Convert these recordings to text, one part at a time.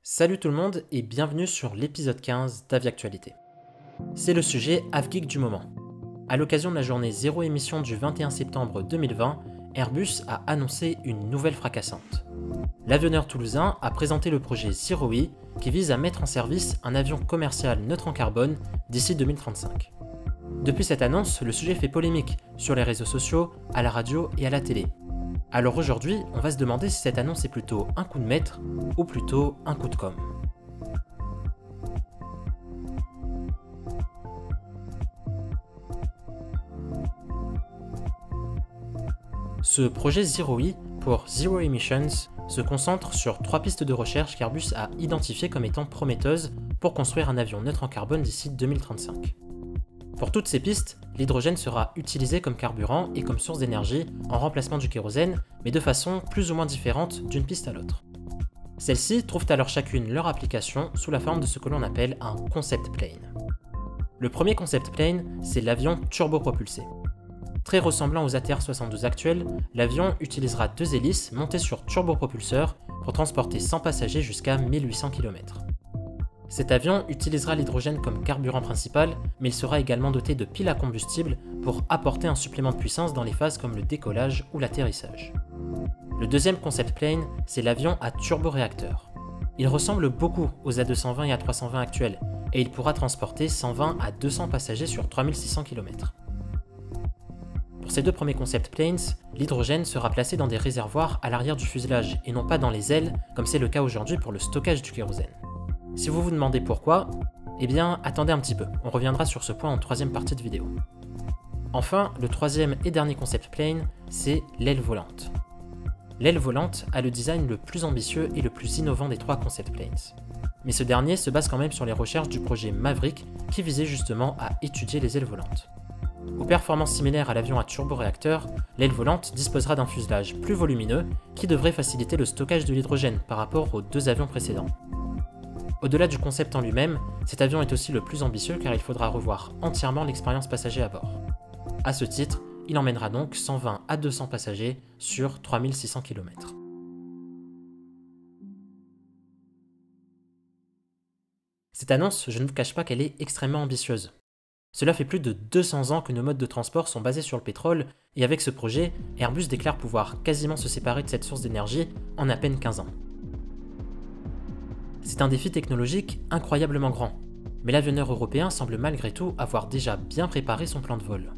Salut tout le monde et bienvenue sur l'épisode 15 d'Aviactualité. C'est le sujet AvGeek du moment. À l'occasion de la journée zéro émission du 21 septembre 2020, Airbus a annoncé une nouvelle fracassante. L'avionneur toulousain a présenté le projet ZeroE qui vise à mettre en service un avion commercial neutre en carbone d'ici 2035. Depuis cette annonce, le sujet fait polémique sur les réseaux sociaux, à la radio et à la télé. Alors aujourd'hui, on va se demander si cette annonce est plutôt un coup de maître ou plutôt un coup de com'. Ce projet ZeroE pour Zero Emissions se concentre sur 3 pistes de recherche qu'Airbus a identifiées comme étant prometteuses pour construire un avion neutre en carbone d'ici 2035. Pour toutes ces pistes, l'hydrogène sera utilisé comme carburant et comme source d'énergie en remplacement du kérosène, mais de façon plus ou moins différente d'une piste à l'autre. Celles-ci trouvent alors chacune leur application sous la forme de ce que l'on appelle un concept plane. Le premier concept plane, c'est l'avion turbopropulsé. Très ressemblant aux ATR-72 actuels, l'avion utilisera 2 hélices montées sur turbopropulseurs pour transporter 100 passagers jusqu'à 1800 km. Cet avion utilisera l'hydrogène comme carburant principal, mais il sera également doté de piles à combustible pour apporter un supplément de puissance dans les phases comme le décollage ou l'atterrissage. Le deuxième concept plane, c'est l'avion à turboréacteur. Il ressemble beaucoup aux A220 et A320 actuels, et il pourra transporter 120 à 200 passagers sur 3600 km. Pour ces deux premiers concept planes, l'hydrogène sera placé dans des réservoirs à l'arrière du fuselage et non pas dans les ailes, comme c'est le cas aujourd'hui pour le stockage du kérosène. Si vous vous demandez pourquoi, eh bien attendez un petit peu, on reviendra sur ce point en troisième partie de vidéo. Enfin, le troisième et dernier concept plane, c'est l'aile volante. L'aile volante a le design le plus ambitieux et le plus innovant des 3 concept planes. Mais ce dernier se base quand même sur les recherches du projet Maverick qui visait justement à étudier les ailes volantes. Aux performances similaires à l'avion à turboréacteur, l'aile volante disposera d'un fuselage plus volumineux qui devrait faciliter le stockage de l'hydrogène par rapport aux 2 avions précédents. Au-delà du concept en lui-même, cet avion est aussi le plus ambitieux car il faudra revoir entièrement l'expérience passager à bord. À ce titre, il emmènera donc 120 à 200 passagers sur 3600 km. Cette annonce, je ne vous cache pas qu'elle est extrêmement ambitieuse. Cela fait plus de 200 ans que nos modes de transport sont basés sur le pétrole, et avec ce projet, Airbus déclare pouvoir quasiment se séparer de cette source d'énergie en à peine 15 ans. C'est un défi technologique incroyablement grand, mais l'avionneur européen semble malgré tout avoir déjà bien préparé son plan de vol.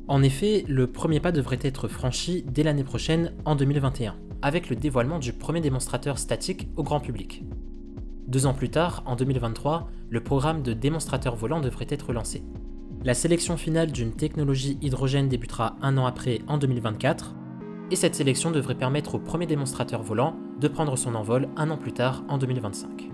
En effet, le premier pas devrait être franchi dès l'année prochaine, en 2021, avec le dévoilement du premier démonstrateur statique au grand public. 2 ans plus tard, en 2023, le programme de démonstrateur volant devrait être lancé. La sélection finale d'une technologie hydrogène débutera 1 an après, en 2024, et cette sélection devrait permettre au premier démonstrateur volant de prendre son envol 1 an plus tard, en 2025.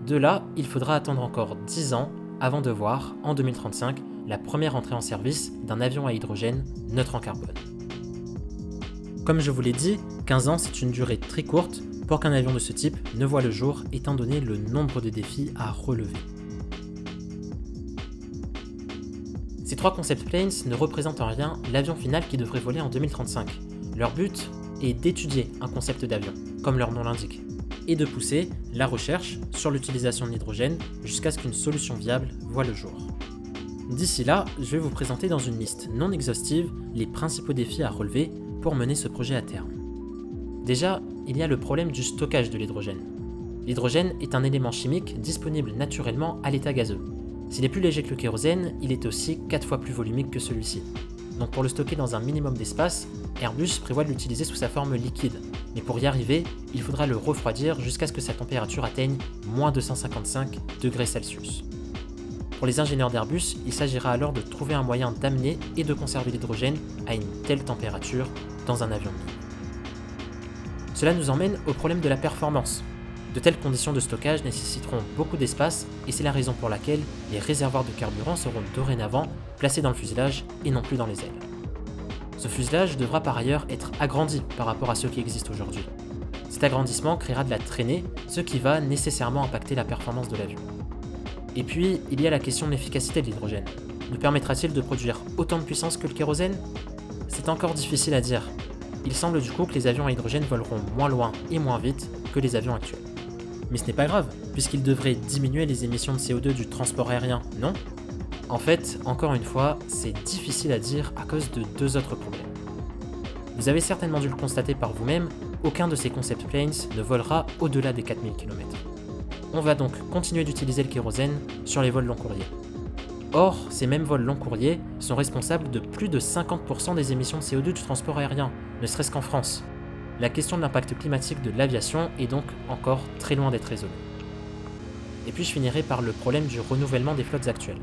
De là, il faudra attendre encore 10 ans avant de voir, en 2035, la première entrée en service d'un avion à hydrogène neutre en carbone. Comme je vous l'ai dit, 15 ans c'est une durée très courte pour qu'un avion de ce type ne voit le jour étant donné le nombre de défis à relever. Ces 3 concept planes ne représentent en rien l'avion final qui devrait voler en 2035. Leur but est d'étudier un concept d'avion, comme leur nom l'indique, et de pousser la recherche sur l'utilisation de l'hydrogène jusqu'à ce qu'une solution viable voie le jour. D'ici là, je vais vous présenter dans une liste non exhaustive les principaux défis à relever pour mener ce projet à terme. Déjà, il y a le problème du stockage de l'hydrogène. L'hydrogène est un élément chimique disponible naturellement à l'état gazeux. S'il est plus léger que le kérosène, il est aussi 4 fois plus volumique que celui-ci. Donc pour le stocker dans un minimum d'espace, Airbus prévoit de l'utiliser sous sa forme liquide. Mais pour y arriver, il faudra le refroidir jusqu'à ce que sa température atteigne moins 255 degrés Celsius. Pour les ingénieurs d'Airbus, il s'agira alors de trouver un moyen d'amener et de conserver l'hydrogène à une telle température dans un avion de ligne. Cela nous emmène au problème de la performance. De telles conditions de stockage nécessiteront beaucoup d'espace et c'est la raison pour laquelle les réservoirs de carburant seront dorénavant placés dans le fuselage et non plus dans les ailes. Ce fuselage devra par ailleurs être agrandi par rapport à ceux qui existent aujourd'hui. Cet agrandissement créera de la traînée, ce qui va nécessairement impacter la performance de l'avion. Et puis, il y a la question de l'efficacité de l'hydrogène. Nous permettra-t-il de produire autant de puissance que le kérosène? C'est encore difficile à dire. Il semble du coup que les avions à hydrogène voleront moins loin et moins vite que les avions actuels. Mais ce n'est pas grave, puisqu'il devrait diminuer les émissions de CO2 du transport aérien, non? En fait, encore une fois, c'est difficile à dire à cause de deux autres problèmes. Vous avez certainement dû le constater par vous-même, aucun de ces concept planes ne volera au-delà des 4000 km. On va donc continuer d'utiliser le kérosène sur les vols long courriers. Or, ces mêmes vols long courriers sont responsables de plus de 50% des émissions de CO2 du transport aérien, ne serait-ce qu'en France. La question de l'impact climatique de l'aviation est donc encore très loin d'être résolue. Et puis je finirai par le problème du renouvellement des flottes actuelles.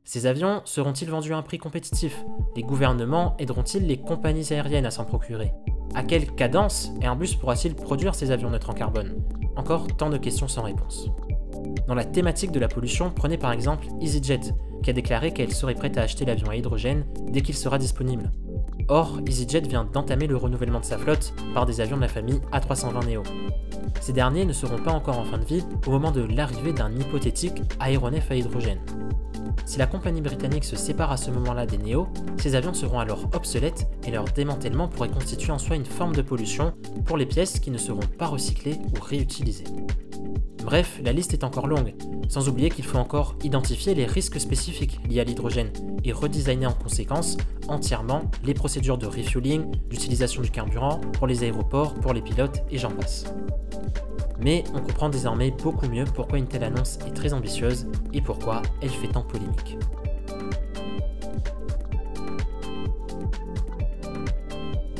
Ces avions seront-ils vendus à un prix compétitif? Les gouvernements aideront-ils les compagnies aériennes à s'en procurer? À quelle cadence Airbus pourra-t-il produire ces avions neutres en carbone? Encore tant de questions sans réponse. Dans la thématique de la pollution, prenez par exemple EasyJet, qui a déclaré qu'elle serait prête à acheter l'avion à hydrogène dès qu'il sera disponible. Or, EasyJet vient d'entamer le renouvellement de sa flotte par des avions de la famille A320neo. Ces derniers ne seront pas encore en fin de vie au moment de l'arrivée d'un hypothétique aéronef à hydrogène. Si la compagnie britannique se sépare à ce moment-là des Neo, ces avions seront alors obsolètes et leur démantèlement pourrait constituer en soi une forme de pollution pour les pièces qui ne seront pas recyclées ou réutilisées. Bref, la liste est encore longue, sans oublier qu'il faut encore identifier les risques spécifiques liés à l'hydrogène et redesigner en conséquence entièrement les procédures de refueling, d'utilisation du carburant pour les aéroports, pour les pilotes et j'en passe. Mais on comprend désormais beaucoup mieux pourquoi une telle annonce est très ambitieuse et pourquoi elle fait tant polémique.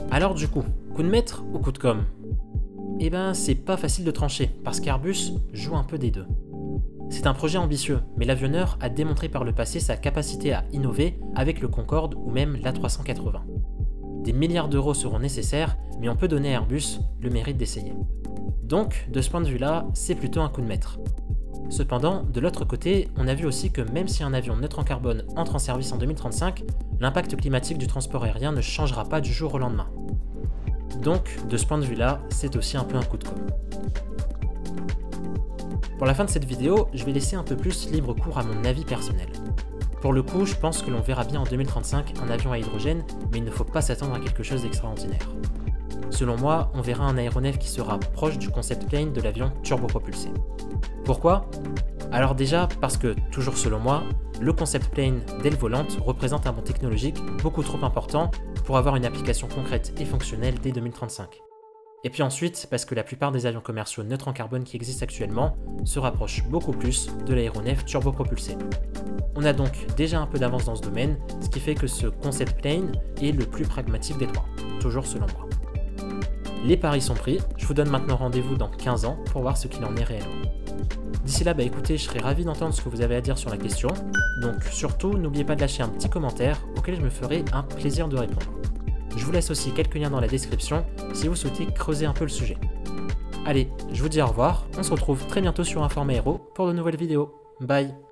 Alors du coup, coup de maître ou coup de com'? Eh ben c'est pas facile de trancher, parce qu'Airbus joue un peu des deux. C'est un projet ambitieux, mais l'avionneur a démontré par le passé sa capacité à innover avec le Concorde ou même l'A380. Des milliards d'euros seront nécessaires, mais on peut donner à Airbus le mérite d'essayer. Donc, de ce point de vue-là, c'est plutôt un coup de maître. Cependant, de l'autre côté, on a vu aussi que même si un avion neutre en carbone entre en service en 2035, l'impact climatique du transport aérien ne changera pas du jour au lendemain. Donc, de ce point de vue-là, c'est aussi un peu un coup de com'. Pour la fin de cette vidéo, je vais laisser un peu plus libre cours à mon avis personnel. Pour le coup, je pense que l'on verra bien en 2035 un avion à hydrogène, mais il ne faut pas s'attendre à quelque chose d'extraordinaire. Selon moi, on verra un aéronef qui sera proche du concept plane de l'avion turbopropulsé. Pourquoi? Alors déjà, parce que, toujours selon moi, le concept plane d'aile volante représente un bond technologique beaucoup trop important pour avoir une application concrète et fonctionnelle dès 2035. Et puis ensuite, parce que la plupart des avions commerciaux neutres en carbone qui existent actuellement se rapprochent beaucoup plus de l'aéronef turbopropulsé. On a donc déjà un peu d'avance dans ce domaine, ce qui fait que ce concept plane est le plus pragmatique des trois, toujours selon moi. Les paris sont pris, je vous donne maintenant rendez-vous dans 15 ans pour voir ce qu'il en est réellement. D'ici là, écoutez, je serais ravi d'entendre ce que vous avez à dire sur la question, donc surtout n'oubliez pas de lâcher un petit commentaire auquel je me ferai un plaisir de répondre. Je vous laisse aussi quelques liens dans la description si vous souhaitez creuser un peu le sujet. Allez, je vous dis au revoir, on se retrouve très bientôt sur Informe Aéro pour de nouvelles vidéos. Bye!